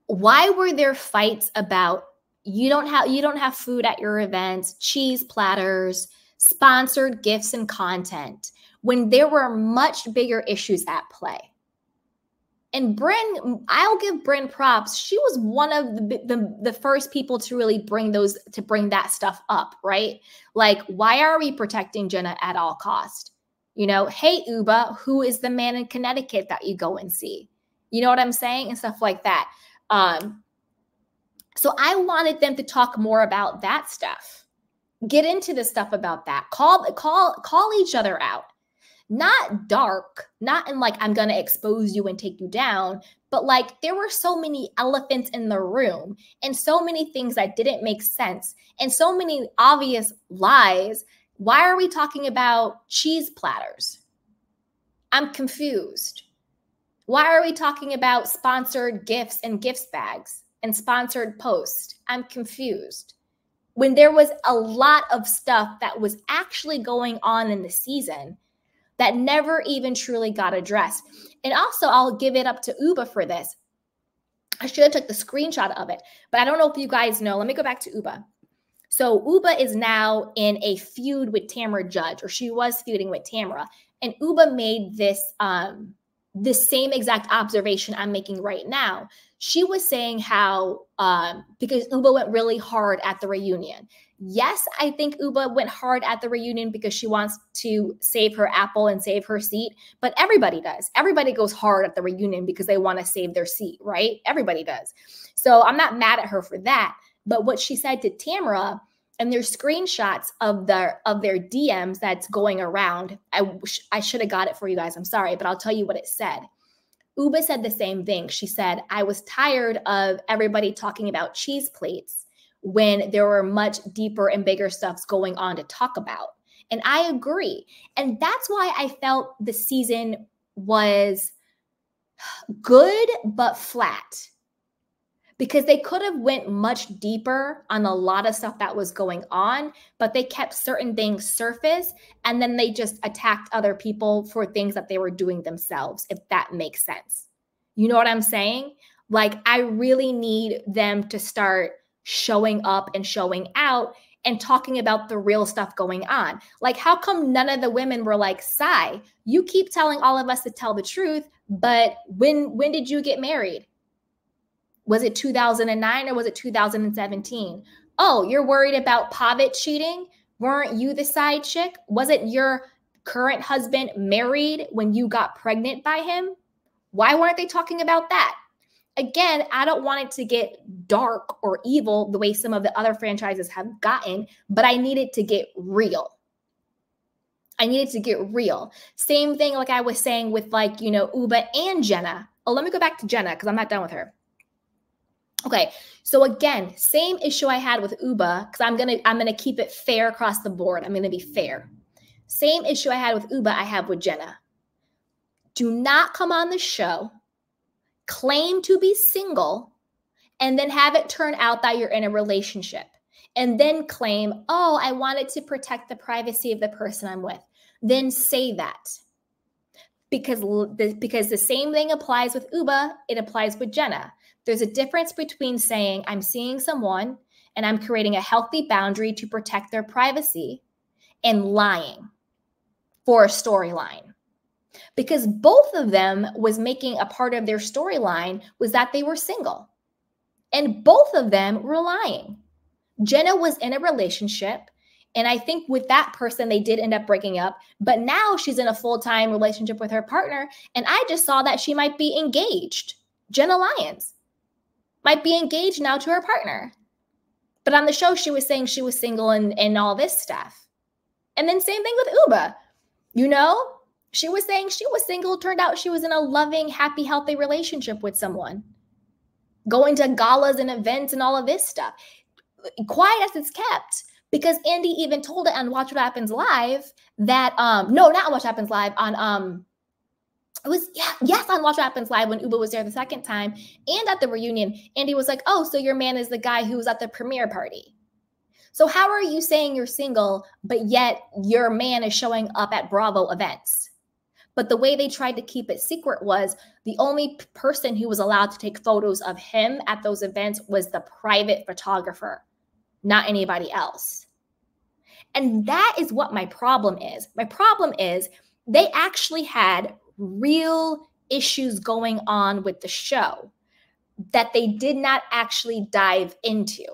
Why were there fights about you don't have food at your events, cheese platters, sponsored gifts and content, when there were much bigger issues at play? And Brynn, I'll give Brynn props. She was one of the first people to really bring that stuff up, right? Like, why are we protecting Jenna at all cost? You know, hey, Uba, who is the man in Connecticut that you go and see? You know what I'm saying? And stuff like that. So I wanted them to talk more about that stuff. Get into the stuff about that. Call each other out. Not dark, not in like, I'm going to expose you and take you down, but like there were so many elephants in the room and so many things that didn't make sense and so many obvious lies. Why are we talking about cheese platters? I'm confused. Why are we talking about sponsored gifts and gift bags and sponsored posts? I'm confused. When there was a lot of stuff that was actually going on in the season that never even truly got addressed. And also, I'll give it up to Uba for this. I should have took the screenshot of it, but I don't know if you guys know. Let me go back to Uba. So Uba is now in a feud with Tamra Judge, or she was feuding with Tamra. And Uba made this same exact observation I'm making right now. She was saying how, because Uba went really hard at the reunion. Yes, I think Uba went hard at the reunion because she wants to save her apple and save her seat, but everybody does. Everybody goes hard at the reunion because they want to save their seat, right? Everybody does. So I'm not mad at her for that. But what she said to Tamra, and there's screenshots of their DMs that's going around. I should have got it for you guys. I'm sorry, but I'll tell you what it said. Uba said the same thing. She said, I was tired of everybody talking about cheese plates when there were much deeper and bigger stuffs going on to talk about. And I agree. And that's why I felt the season was good, but flat. Because they could have went much deeper on a lot of stuff that was going on, but they kept certain things surface, and then they just attacked other people for things that they were doing themselves, if that makes sense. You know what I'm saying? Like, I really need them to start showing up and showing out and talking about the real stuff going on. Like, how come none of the women were like, Sai, you keep telling all of us to tell the truth, but when did you get married? Was it 2009 or was it 2017? Oh, you're worried about Pavitt cheating? Weren't you the side chick? Wasn't your current husband married when you got pregnant by him? Why weren't they talking about that? Again, I don't want it to get dark or evil the way some of the other franchises have gotten, but I need it to get real. I need it to get real. Same thing like I was saying with like, you know, Uba and Jenna. Oh, let me go back to Jenna because I'm not done with her. Okay, so again, same issue I had with Uba, because I'm gonna keep it fair across the board. I'm gonna be fair. Same issue I had with Uba, I have with Jenna. Do not come on the show, claim to be single, and then have it turn out that you're in a relationship. And then claim, oh, I wanted to protect the privacy of the person I'm with. Then say that. Because the same thing applies with Uba, it applies with Jenna. There's a difference between saying I'm seeing someone and I'm creating a healthy boundary to protect their privacy and lying for a storyline. Because both of them was making a part of their storyline was that they were single. And both of them were lying. Jenna was in a relationship. And I think with that person, they did end up breaking up. But now she's in a full-time relationship with her partner. And I just saw that she might be engaged. Jenna Lyons might be engaged now to her partner. But on the show, she was saying she was single and all this stuff. And then same thing with Uba. You know, she was saying she was single. Turned out she was in a loving, happy, healthy relationship with someone. Going to galas and events and all of this stuff. Quiet as it's kept. Because Andy even told it on Watch What Happens Live that, no, not on Watch What Happens Live, on, yes, on Watch What Happens Live when Uba was there the second time and at the reunion, Andy was like, oh, so your man is the guy who was at the premiere party. So how are you saying you're single, but yet your man is showing up at Bravo events? But the way they tried to keep it secret was the only person who was allowed to take photos of him at those events was the private photographer, not anybody else. And that is what my problem is. My problem is they actually had real issues going on with the show that they did not actually dive into.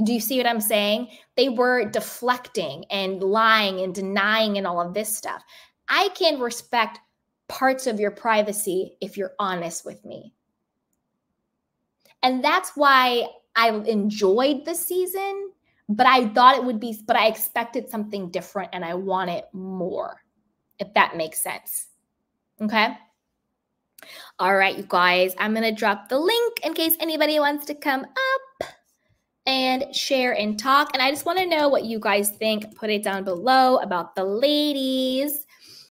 Do you see what I'm saying? They were deflecting and lying and denying and all of this stuff. I can respect parts of your privacy if you're honest with me. And that's why I enjoyed the season, but I thought it would be, but I expected something different and I wanted more, if that makes sense. Okay? All right, you guys, I'm going to drop the link in case anybody wants to come up and share and talk. And I just want to know what you guys think. Put it down below about the ladies.